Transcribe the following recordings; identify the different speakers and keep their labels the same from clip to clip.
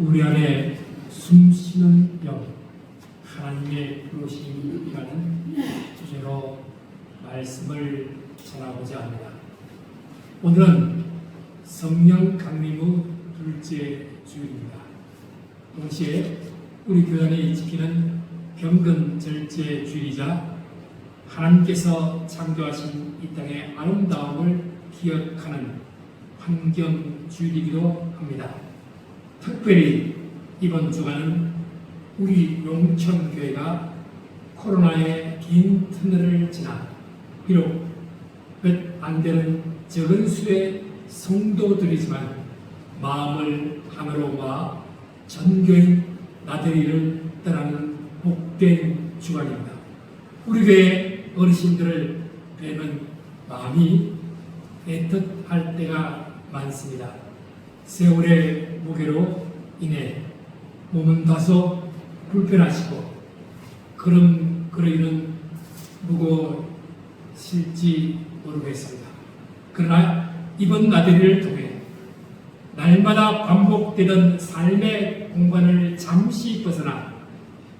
Speaker 1: 우리 안에 숨쉬는 영, 하나님의 부르심이라는 주제로 말씀을 전하고자 합니다. 오늘은 성령 강림 후 둘째 주일입니다. 동시에 우리 교단이 지키는 경건 절제 주일이자 하나님께서 창조하신 이 땅의 아름다움을 기억하는 환경 주일이기도 합니다. 특별히 이번 주간은 우리 용천교회가 코로나의 긴 터널을 지나 비록 몇 안 되는 적은 수의 성도들이지만 마음을 하나로 모아 전교인 나들이를 떠나는 복된 주간입니다. 우리 교회 어르신들을 뵈는 마음이 애틋할 때가 많습니다. 세월의 무게로 인해 몸은 다소 불편하시고 그러기는 무거우실지 모르겠습니다. 그러나 이번 나들이를 통해 날마다 반복되던 삶의 공간을 잠시 벗어나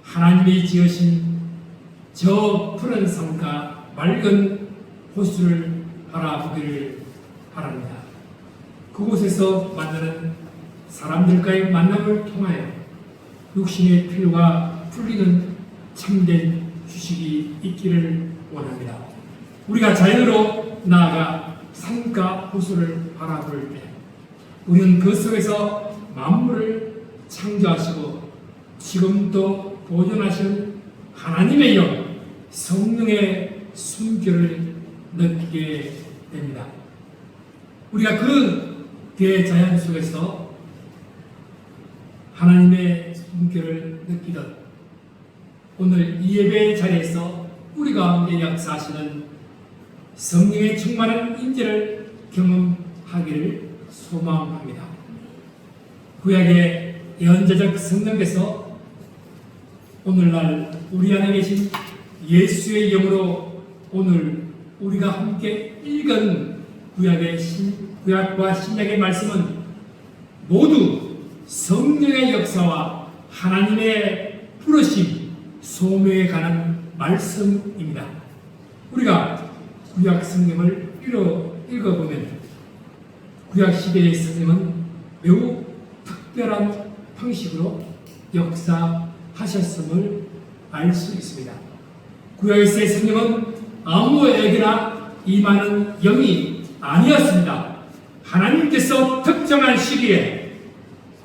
Speaker 1: 하나님이 지으신 저 푸른 산과 맑은 호수를 바라보기를 바랍니다. 그곳에서 만나는 사람들과의 만남을 통하여 육신의 피로가 풀리는 참된 휴식이 있기를 원합니다. 우리가 자연으로 나아가 산과 호수를 바라볼 때 우리는 그 속에서 만물을 창조하시고 지금도 보존하시는 하나님의 영, 성령의 숨결을 느끼게 됩니다. 우리가 그 대자연 속에서 하나님의 숨결을 느끼듯 오늘 이 예배의 자리에서 우리 가운데 역사하시는 성령의 충만한 인재를 경험하기를 소망합니다. 구약의 예언자적 성령께서 오늘날 우리 안에 계신 예수의 영으로 오늘 우리가 함께 읽은 구약과 신약의 말씀은 모두 성령의 역사와 하나님의 부르심, 소명에 관한 말씀입니다. 우리가 구약 성경을 읽어보면 구약 시대의 성령은 매우 특별한 방식으로 역사하셨음을 알 수 있습니다. 구약에서의 성령은 아무에게나 임하는 영이 아니었습니다. 하나님께서 특정한 시기에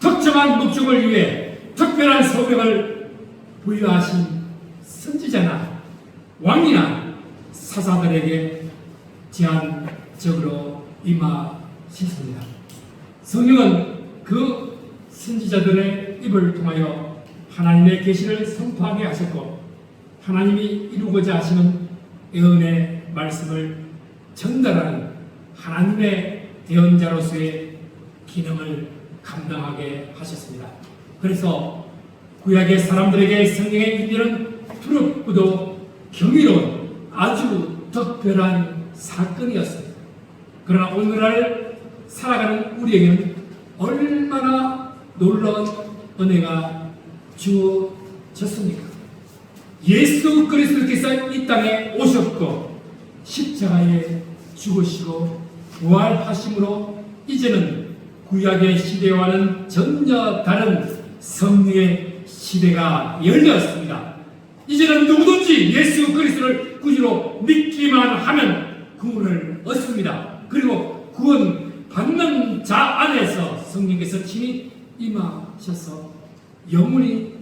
Speaker 1: 특정한 목적을 위해 특별한 소명을 부여하신 선지자나 왕이나 사사들에게 제한적으로 임하셨습니다. 성령은 그 선지자들의 입을 통하여 하나님의 계시를 선포하게 하셨고 하나님이 이루고자 하시는 예언의 말씀을 전달하는 하나님의 대언자로서의 기능을 감당하게 하셨습니다. 그래서 구약의 사람들에게 성령의 인재는 두렵고도 경이로운 아주 특별한 사건이었습니다. 그러나 오늘날 살아가는 우리에게는 얼마나 놀라운 은혜가 주어졌습니까? 예수 그리스도께서 이 땅에 오셨고 십자가에 죽으시고 부활하심으로 이제는 구약의 시대와는 전혀 다른 성령의 시대가 열렸습니다. 이제는 누구든지 예수 그리스도를 구주로 믿기만 하면 구원을 얻습니다. 그리고 구원 받는 자 안에서 성령께서 친히 임하셔서 영원히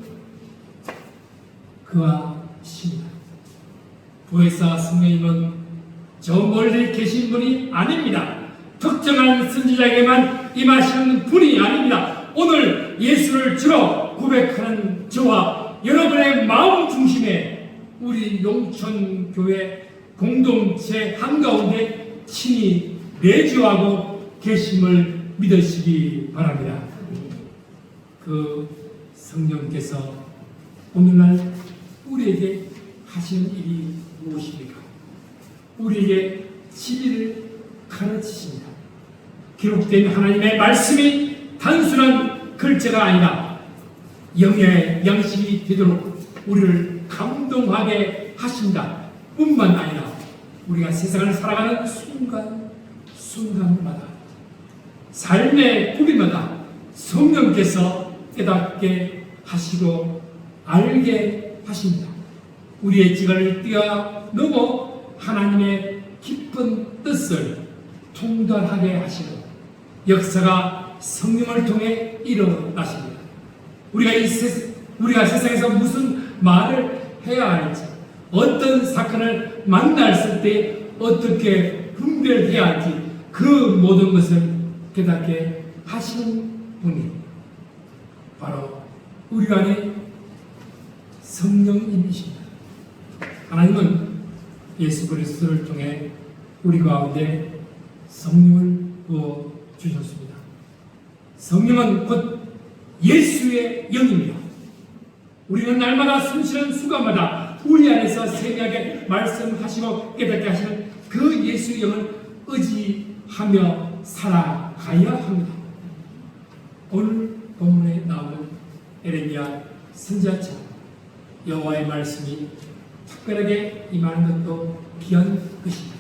Speaker 1: 그와 신다. 보혜사 성령님은 저 멀리 계신 분이 아닙니다. 특정한 선지자에게만 임하시는 분이 아닙니다. 오늘 예수를 주로 고백하는 저와 여러분의 마음 중심에 우리 용천교회 공동체 한가운데 친히 내주하고 계심을 믿으시기 바랍니다. 그 성령께서 오늘날 우리에게 하시는 일이 무엇입니까? 우리에게 진리를 가르치십니다. 기록된 하나님의 말씀이 단순한 글자가 아니라 영의 양식이 되도록 우리를 감동하게 하신다 뿐만 아니라 우리가 세상을 살아가는 순간순간마다 삶의 구비마다 성령께서 깨닫게 하시고 알게 하십니다. 우리의 지간을 뛰어넘어 하나님의 깊은 뜻을 통달하게 하시고 역사가 성령을 통해 일어나십니다. 우리가 세상에서 무슨 말을 해야 할지, 어떤 사건을 만났을 때 어떻게 분별해야 할지 그 모든 것을 깨닫게 하시는 분이 바로 우리 안에 성령님이십니다. 하나님은 예수 그리스도를 통해 우리 가운데 성령을 부어 주셨습니다. 성령은 곧 예수의 영입니다. 우리는 날마다 숨쉬는 순간마다 우리 안에서 세미하게 말씀하시고 깨닫게 하시는 그 예수의 영을 의지하며 살아가야 합니다. 오늘 본문에 나오는 에레미야 선지자처럼 여호와의 말씀이 특별하게 임하는 것도 귀한 것입니다.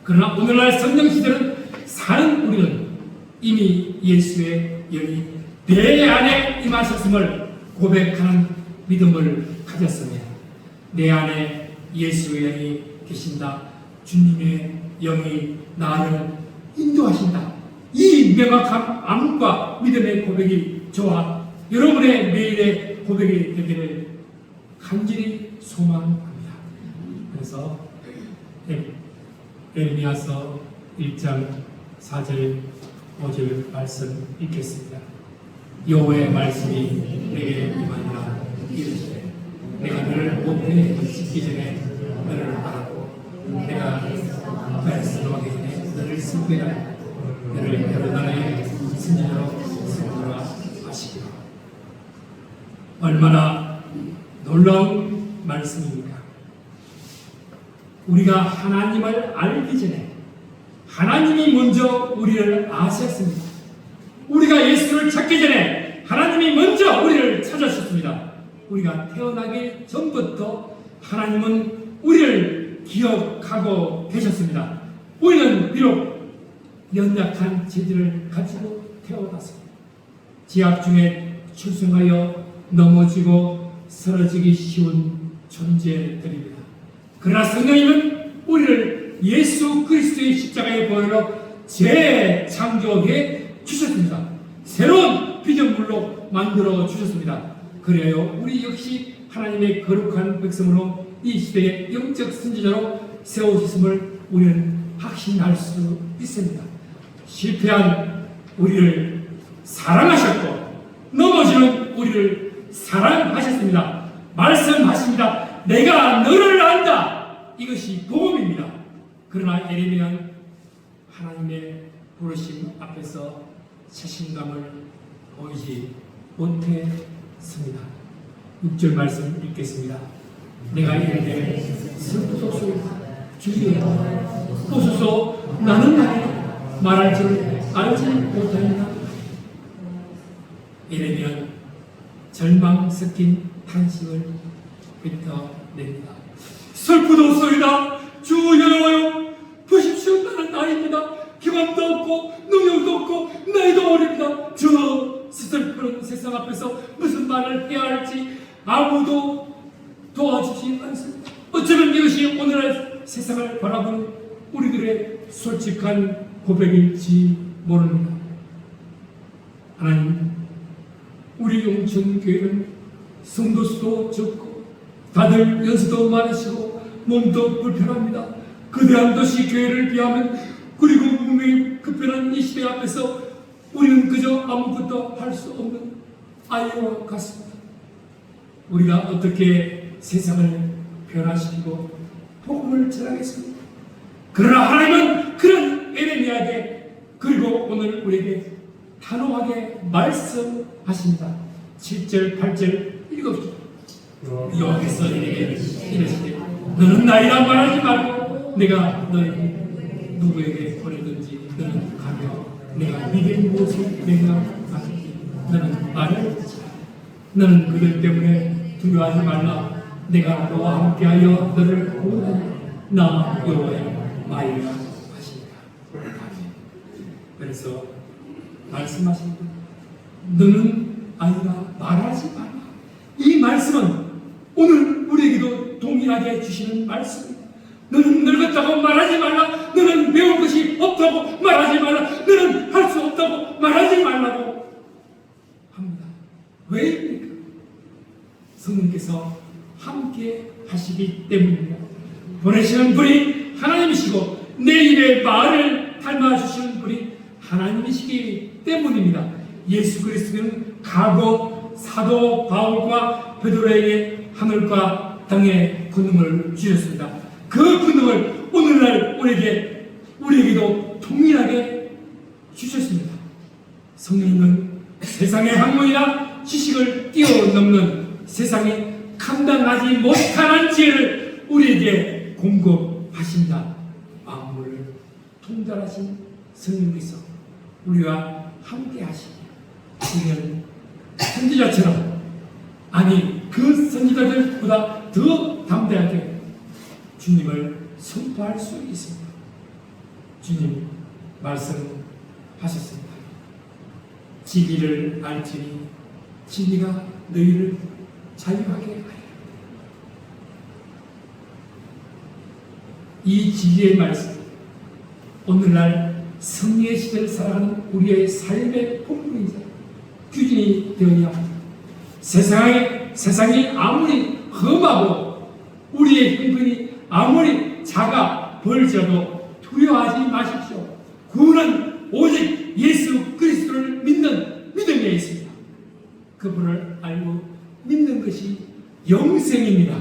Speaker 1: 그러나 오늘날 성령시대는 사는 우리는 이미 예수의 영이 내 안에 임하셨음을 고백하는 믿음을 가졌으며 내 안에 예수의 영이 계신다, 주님의 영이 나를 인도하신다, 이 명확한 암과 믿음의 고백이 저와 여러분의 매일의 고백이 되기를 간절히 소망합니다. 그래서 에레미야서 1장 4절 5절 말씀 읽겠습니다. 여호와의 말씀이 내게 임하니라. 이르시되 내가 너를 모태에 짓기 전에 너를 알았고 내가 베스로하기 전에 너를 선택하여 너를 여러 나라의 선지자로 세우라 하시리라. 얼마나 놀라운 말씀입니까? 우리가 하나님을 알기 전에 하나님이 먼저 우리를 아셨습니다. 우리가 예수를 찾기 전에 하나님이 먼저 우리를 찾으셨습니다. 우리가 태어나기 전부터 하나님은 우리를 기억하고 계셨습니다. 우리는 비록 연약한 재질을 가지고 태어났습니다. 지학 중에 출생하여 넘어지고 쓰러지기 쉬운 존재들입니다. 그러나 성령님은 우리를 예수 그리스도의 십자가의 보혈로 재창조해 주셨습니다. 새로운 피조물로 만들어 주셨습니다. 그래요 우리 역시 하나님의 거룩한 백성으로 이 시대의 영적 선지자로 세워주심을 우리는 확신할 수 있습니다. 실패한 우리를 사랑하셨고 넘어지는 우리를 사랑하셨습니다. 말씀하십니다. 내가 너를 안다. 이것이 복음입니다. 그러나 에레미야는 하나님의 부르심 앞에서 자신감을 보이지 못했습니다. 6절 말씀 읽겠습니다. 내가 이르되 슬프소서 주여 보소서 나는 말할 줄 알지 못하니라. 에레미야는 절망 섞인 탄식을 뱉어냅니다. 슬프도소이다. 주 여호와여 보십시오. 나는 나입니다. 경험도 없고 능력도 없고 나이도 어립니다. 저 슬프는 세상 앞에서 무슨 말을 해야 할지 아무도 도와주지 않습니다. 어쩌면 이것이 오늘날 세상을 바라보는 우리들의 솔직한 고백일지 모릅니다. 하나님, 우리 용천교회는 성도 수도 적고 다들 연수도 많으시고 몸도 불편합니다. 거대한 도시 교회를 비하면 그리고 운명이 급변한 이 시대 앞에서 우리는 그저 아무것도 할 수 없는 아이와 같습니다. 우리가 어떻게 세상을 변화시키고 복음을 전하겠습니까? 그러나 하나님은 그런 에레미야에게 그리고 오늘 우리에게 단호하게 말씀하십니다. 7절 8절 읽읍시다. 여호와께서 이르기를 이르시되 너는 나이라 말하지 말고 내가 너에게 누구에게 보내든지 너는 가며 내가 네게 무엇을 명령하든지 너는 말하지 너는 그들 때문에 두려워하지 말라. 내가 너와 함께하여 너를 구원하리. 나 여호와의 말이라 하시니라. 그래서 말씀하십니다. 너는 아이가 말하지 말라. 이 말씀은 오늘 우리에게도 동일하게 주시는 말씀입니다. 너는 늙었다고 말하지 말라. 너는 배울 것이 없다고 말하지 말라. 너는 할 수 없다고 말하지 말라고 합니다. 왜입니까? 성령께서 함께 하시기 때문입니다. 보내시는 분이 하나님이시고 내 입의 말을 닮아주시는 분이 하나님이시기 때문입니다. 예수 그리스도는 과거 사도 바울과 베드로에게 하늘과 땅의 권능을 주셨습니다. 그 권능을 오늘날 우리에게도 동일하게 주셨습니다. 성령님은 세상의 학문이나 지식을 뛰어넘는 세상에 감당하지 못하는 지혜를 우리에게 공급하십니다. 만물을 통달하신 성령께서 우리와 함께 하시니 우리는 선지자처럼, 아니 그 선지자들보다 더 담대하게 주님을 선포할 수 있습니다. 주님 말씀하셨습니다. 진리를 알지니 진리가 너희를 자유하게 하리라. 이 진리의 말씀, 오늘날 성리의 시대를 살아가는 우리의 삶의 본분이자 규진이 되어야 합니다. 세상이 아무리 험하고 우리의 형편이 아무리 작아 보일지라도 두려워하지 마십시오. 구원은 오직 예수 그리스도를 믿는 믿음에 있습니다. 그분을 알고 믿는 것이 영생입니다.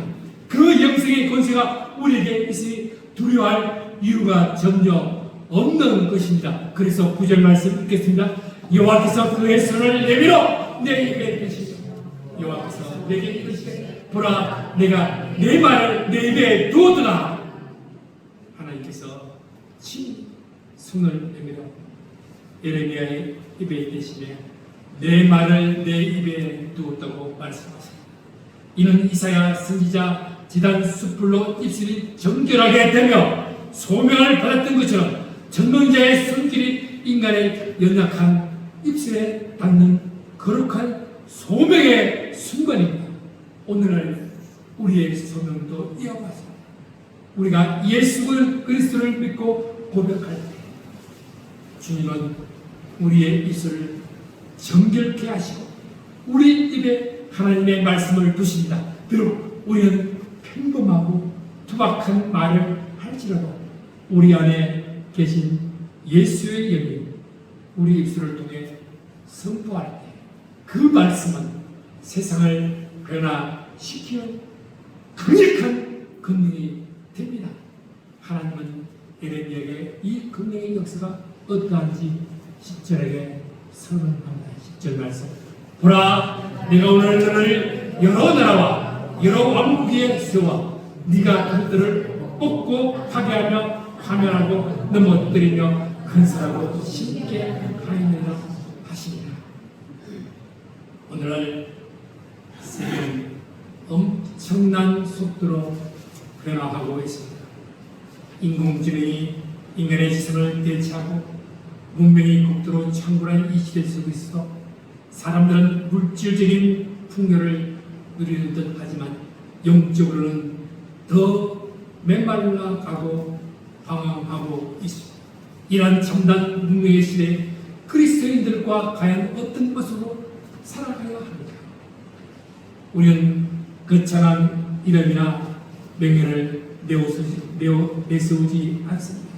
Speaker 1: 그 영생의 권세가 우리에게 있으니 두려워할 이유가 전혀 없는 것입니다. 그래서 9절 말씀 읽겠습니다. 여호와께서 그의 손을 내밀어 내 입에 대시죠. 여호와께서 내게 이르시되 보라 내가 내 말을 내 입에 두었도다. 하나님께서 친히 손을 내밀어 예레미야의 입에 대시며 내 말을 내 입에 두었다고 말씀하십니다. 이는 이사야 선지자 지단 숯불로 입술이 정결하게 되며 소명을 받았던 것처럼 전능자의 손길이 인간의 연약한 입술에 닿는 거룩한 소명의 순간입니다. 오늘날 우리의 소명도 이와 같습니다. 우리가 예수 그리스도를 믿고 고백할 때 주님은 우리의 입술을 정결케 하시고 우리 입에 하나님의 말씀을 두십니다. 비록 우리는 평범하고 투박한 말을 할지라도 우리 안에 계신 예수의 영이 우리 입술을 통해 선포할 때 그 말씀은 세상을 변화시키는 강력한 권능이 됩니다. 하나님은 예레미야에게 이 권능의 역사가 어떠한지 10절에게 선언합니다. 10절 말씀. 보라, 내가 오늘 너를 여러 나라와 여러 왕국에 세워 네가 그들을 뽑고 파괴하며 파멸하고 넘어뜨리며 건설하고 심게 하리라 하시니라. 오늘날 세계는 엄청난 속도로 변화하고 있습니다. 인공지능이 인간의 시선을 대체하고 문명이 국도로 창궐한 이 시대 속에서 사람들은 물질적인 풍요를 누리는 듯 하지만 영적으로는 더 메말라가고 방황하고 있습니다. 이러한 첨단 문명의 시대에 그리스도인들과 과연 어떤 모습으로 살아가야 합니까? 우리는 거창한 이름이나 명예를 내세우지 않습니다.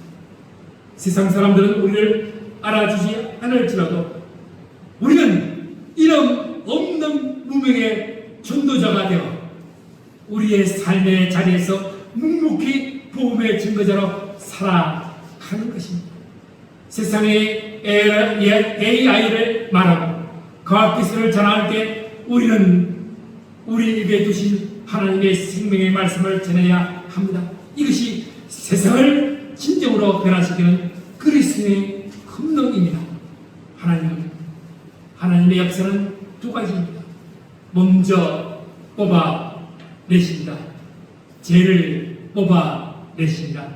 Speaker 1: 세상 사람들은 우리를 알아주지 않을지라도 우리는 이름 없는 무명의 전도자가 되어 우리의 삶의 자리에서 묵묵히 복음의 증거자로 살아가는 것입니다. 세상의 AI를 말하고 과학기술을 전할 때 우리는 우리 입에 두신 하나님의 생명의 말씀을 전해야 합니다. 이것이 세상을 진정으로 변화시키는 그리스도의 권능입니다. 하나님의 역사는 두 가지입니다. 먼저 뽑아내십니다. 죄를 뽑아내십니다.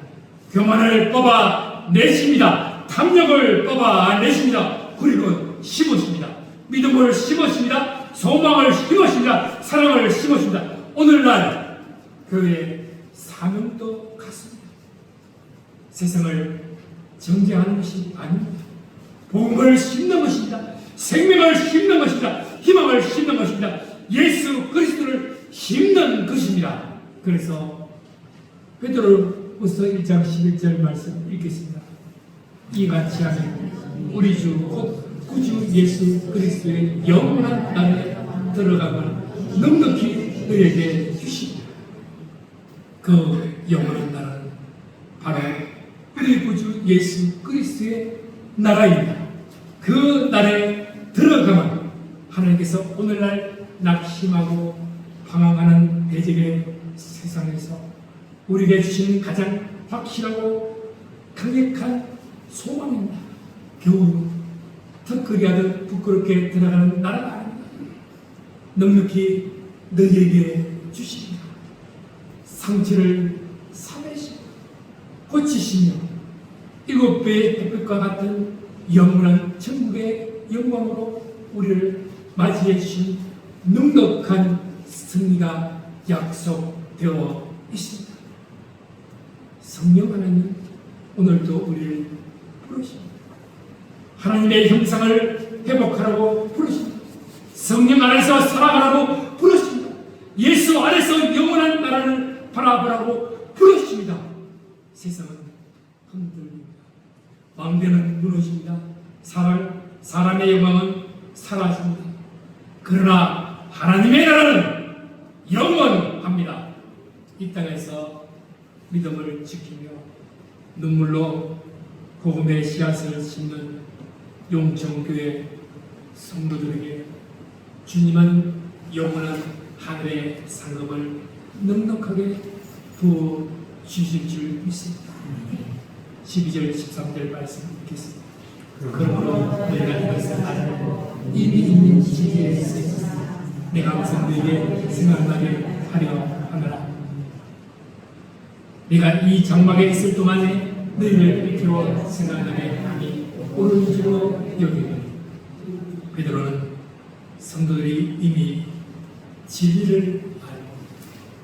Speaker 1: 교만을 뽑아내십니다. 탐욕을 뽑아내십니다. 그리고 심으십니다. 믿음을 심으십니다. 소망을 심으십니다. 사랑을 심으십니다. 오늘날 교회의 사명도 같습니다. 세상을 정죄하는 것이 아닙니다. 복음을 심는 것입니다. 생명을 심는 것입니다. 희망을 심는 것입니다. 예수 그리스도를 심는 것입니다. 그래서 베드로후서 1장 11절 말씀 읽겠습니다. 이같이 하면 우리 주 곧 구주 예수 그리스도의 영원한 나라에 들어가면 넉넉히 너에게 주십니다. 그 영원한 나라는 바로 우리 구주 예수 그리스도의 나라입니다. 그 나라에 들어가면 하나님께서 오늘날 낙심하고 방황하는 대적의 세상에서 우리에게 주신 가장 확실하고 강력한 소망입니다. 겨우 턱걸이하듯 부끄럽게 들어가는 나라가 아닙니다. 넉넉히 너희에게 주십니다. 상처를 사매시고 고치시며 7배의 햇빛과 같은 영원한 천국의 영광으로 우리를 맞이해 주신 넉넉한 승리가 약속되어 있습니다. 성령 하나님 오늘도 우리를 부르십니다. 하나님의 형상을 회복하라고 부르십니다. 성령 안에서 살아가라고 부르십니다. 예수 안에서 영원한 나라를 바라보라고 부르십니다. 세상은 흔들립니다. 왕대는 무너집니다. 사람의 영광은 사라집니다. 그러나 하나님의 나라는 영원합니다. 이 땅에서 믿음을 지키며 눈물로 복음의 씨앗을 심는 용천교회 성도들에게 주님은 영원한 하늘의 상급을 넉넉하게 부어 주실 줄 믿습니다. 12절 13절 말씀 읽겠습니다. 그러므로 너희가 이것을 알고 이미 있는 지혜에 있으니 내가 항상 너희에게 생각나게 하려 하노라. 내가 이 장막에 있을 동안에 너희를 일으켜 생각나게 하니 옳은 줄로 여기니 베드로는 성도들이 이미 진리를 알고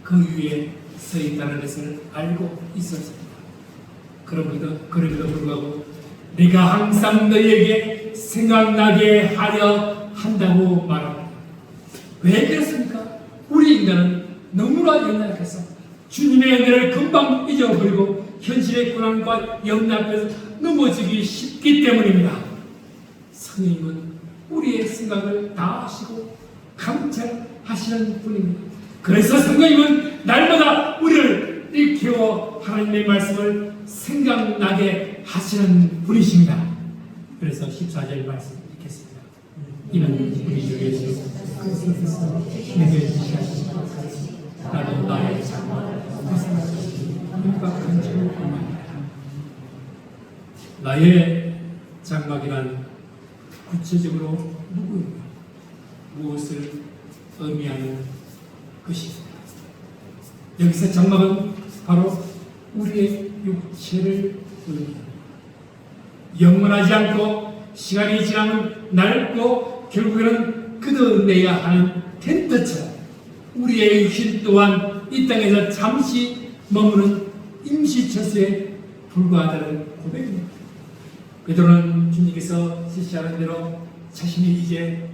Speaker 1: 그 위에 서 있다는 것을 알고 있었습니다. 그럼에도 불구하고 내가 항상 너희에게 생각나게 하려 한다고 말합니다. 왜 그렇습니까? 우리 인간은 너무나 연약해서 주님의 은혜를 금방 잊어버리고 현실의 고난과 염려 앞에서 넘어지기 쉽기 때문입니다. 성령님은 우리의 생각을 다 아시고 감찰하시는 분입니다. 그래서 성령님은 날마다 우리를 일깨워 하나님의 말씀을 생각나게 하시는 분이십니다. 그래서 14절 말씀 읽겠습니다. 이는 우리 주 예수 그리스도께서 내게 주시하신 것같이 나도 나의 장막을 벗어나시기 임박한 줄을 알미라. 나의 장막이란 구체적으로 누구인가? 무엇을 의미하는 것입니다. 여기서 장막은 바로 우리의 육체를 의미합니다. 영원하지 않고 시간이 지나면 낡고 결국에는 끊어내야 하는 텐트처럼 우리의 육신 또한 이 땅에서 잠시 머무는 임시처소에 불과하다는 고백입니다. 베드로는 주님께서 지시하는 대로 자신이 이제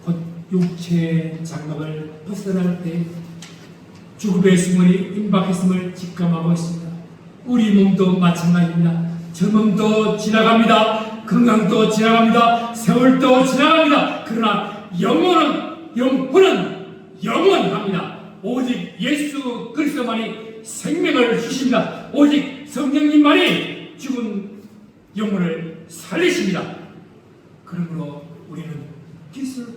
Speaker 1: 곧 육체의 장막을 벗어날 때 죽음의 수문이 임박했음을 직감하고 있습니다. 우리 몸도 마찬가지입니다. 젊음도 지나갑니다. 건강도 지나갑니다. 세월도 지나갑니다. 그러나 영혼은 영원합니다. 오직 예수 그리스도만이 생명을 주십니다. 오직 성령님만이 죽은 영혼을 살리십니다. 그러므로 우리는 기술보다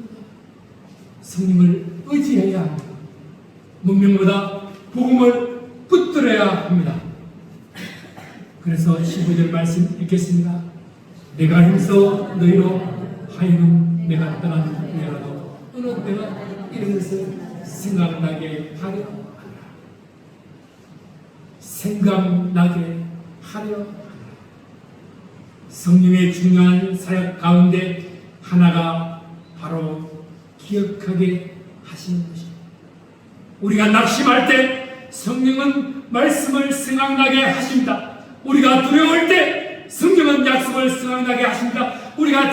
Speaker 1: 성령을 의지해야 합니다. 문명보다 복음을 붙들어야 합니다. 그래서 15절 말씀 읽겠습니다. 내가 힘써 너희로 하여금 내가 떠난 후에라도 어느 때가 이런 것을 생각나게 하려 하라. 생각나게 하려 하라. 성령의 중요한 사역 가운데 하나가 바로 기억하게 하시는 것입니다. 우리가 낙심할 때 성령은 말씀을 생각나게 하십니다. 우리가 두려울 때 성령은 약속을 생각나게 하십니다. 우리가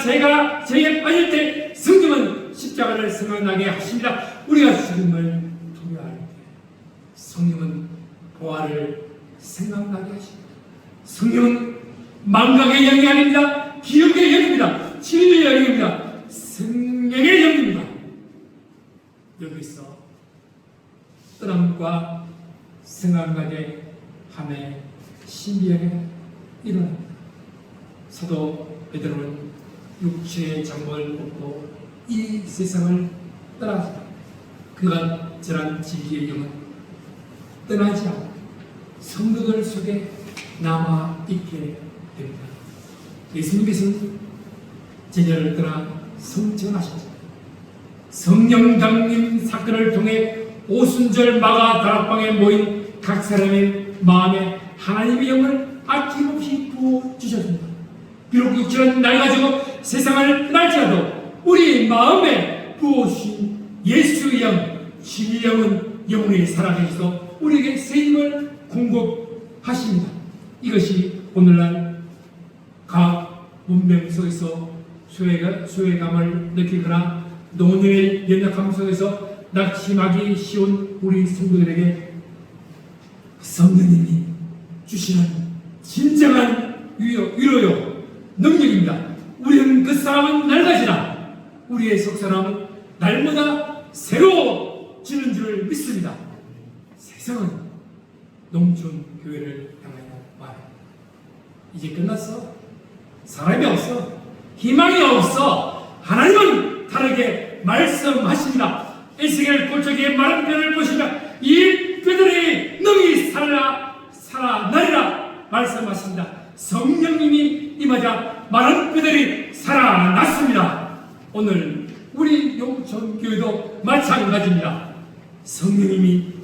Speaker 1: 죄에 빠질 때 성령은 십자가를 생각나게 하십니다. 우리가 죽음을 두려워할 때 성령은 보화를 생각나게 하십니다. 성령은 망각의 영이 아닙니다. 기억의 영입니다. 진리의 영입니다. 성령의 영입니다. 여기서 떠남과 생각나게 함에 신비하게 일어납니다. 사도 베드로는 육체의 장막을 벗고 이 세상을 떠났다. 그가 전한 진리의 영은 떠나지 않고 성도들 속에 남아있게 됩니다. 예수님께서는 제자를 떠나 성천하셨습니다. 성령 강림 사건을 통해 오순절 마가 다락방에 모인 각 사람의 마음에 하나님의 영을 아낌없이 부어주셨습니다. 비록 육체는 나이가 적어 세상을 떠날지라도 우리 마음에 부어주신 예수의 영, 진리의 영은 영원히 살아계셔서 우리에게 세임을 공급하십니다. 이것이 오늘날 각 문명 속에서 소외감을 느끼거나 노년의 연약함 속에서 낙심하기 쉬운 우리 성도들에게 성령님이 주시는 진정한 위로요, 능력입니다. 우리는 그 사람은 낡아지나 우리의 속사람은 날마다 새로워지는 줄 믿습니다. 세상은 농촌 교회를 향하여 말해. 이제 끝났어. 사람이 없어. 희망이 없어. 하나님은 다르게 말씀하십니다. 에스겔 골짜기의 마른 뼈를 보시며 이 뼈들이 능히 살아나리라 말씀하십니다. 성령님이 임하자 마른 뼈들이 살아났습니다. 오늘 우리 용천교회도 마찬가지입니다. 성령님이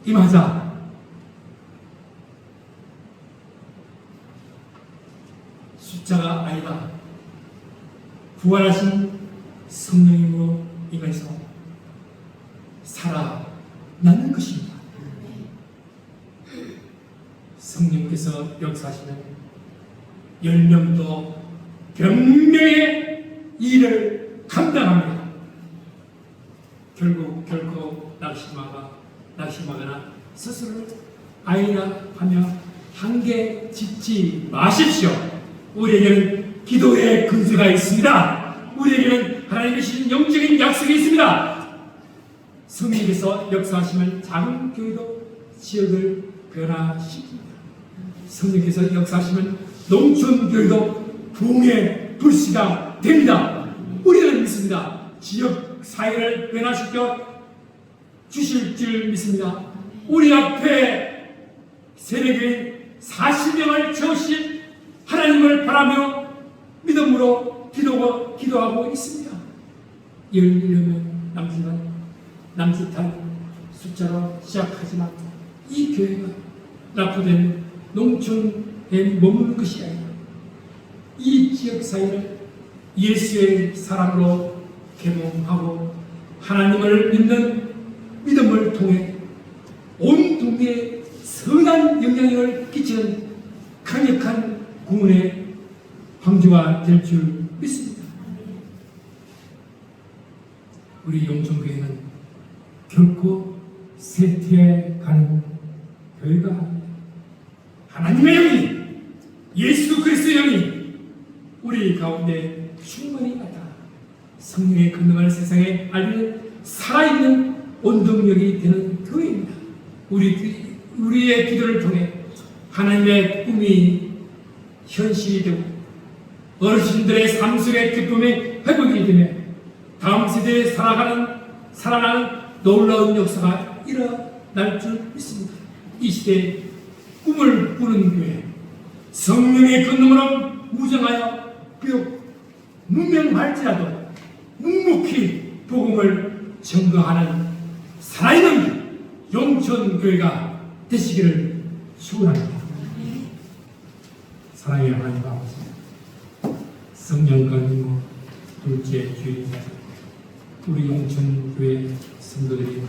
Speaker 1: 임하자 숫자가 아니다. 부활하신 성령님으로 임해서 살아나는 것입니다. 성령께서 역사하시는 10명도 병명의 일을 감당합니다. 결코 낙심하거나 스스로를 아이라 하며 한계 짓지 마십시오. 우리에게는 기도의 근수가 있습니다. 우리에게는 하나님의 주신 영적인 약속이 있습니다. 성령께서 역사하시면 작은 교회도 지역을 변화시킵니다. 성령께서 역사하시면 농촌 교회도 부흥의 불씨가 됩니다. 우리는 믿습니다. 지역 사회를 변화시켜 주실 줄 믿습니다. 우리 앞에 세례교인 40명을 채우실 하나님을 바라며 믿음으로 기도하고 있습니다. 11명 남짓한 숫자로 시작하지만 이 교회가 낙후된 농촌에 머무는 것이 아니라 이 지역 사회를 예수의 사랑으로 개몽하고 하나님을 믿는 믿음을 통해 온 동네에 선한 영향력을 끼치는 강력한 구원의 황제가 될 줄 믿습니다. 우리 용천교회는 결코 쇠퇴해 가는 교회가 아닙니다. 하나님의 영이, 예수 그리스도의 영이 우리 가운데 충만히 나타나 성령의 권능을 세상에 알리는 살아있는 원동력이 되는 교회입니다. 우리의 기도를 통해 하나님의 꿈이 현실이 되고 어르신들의 삶 속의 기쁨이 회복이 되며 다음 세대에 살아가는 놀라운 역사가 일어날 줄 믿습니다. 이 시대에 꿈을 꾸는 교회, 성령의 권능으로 무정하여 비록 무명할지라도 묵묵히 복음을 증거하는 살아있는 용천교회가 되시기를 축원합니다. 사랑의 하나님 아버지, 성령 강림호 둘째 주일이자 우리 용천교회 성도들이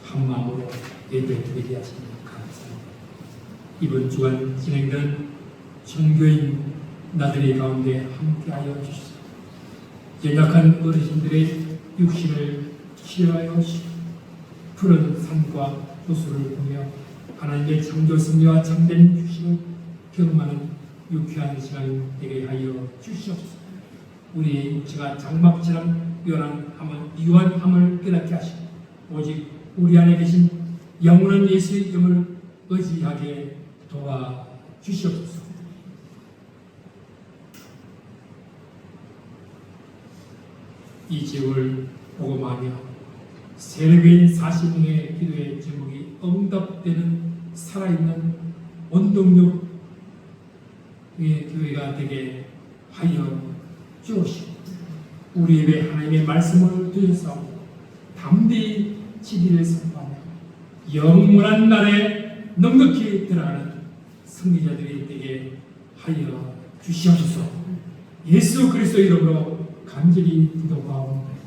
Speaker 1: 한마음으로 예배드리게 하시니 감사합니다. 이번 주간 진행된 전교인 나들이 가운데 함께하여 주시옵소서. 연약한 어르신들의 육신을 치료하여 주시고 푸른 산과 호수를 보며 하나님의 창조 섭리와 참된 휴식을 경험하는 유쾌한 시간이 되게 하여 주시옵소서. 우리의 육체가 장막처럼 유한함을 깨닫게 하시고 오직 우리 안에 계신 영원한 예수의 영을 의지하게 도와주시옵소서. 이 지역을 복음하며 세례교인 40명의 기도의 제목이 응답되는 살아있는 원동력의 교회가 되게 하여 주옵시고 우리 입에 하나님의 말씀을 들여서 담대히 진리를 선포하며 영원한 날에 넉넉히 들어가는 승리자들이 되게 하여 주시옵소서. 예수 그리스도 이름으로 간절히 기도하옵나이다.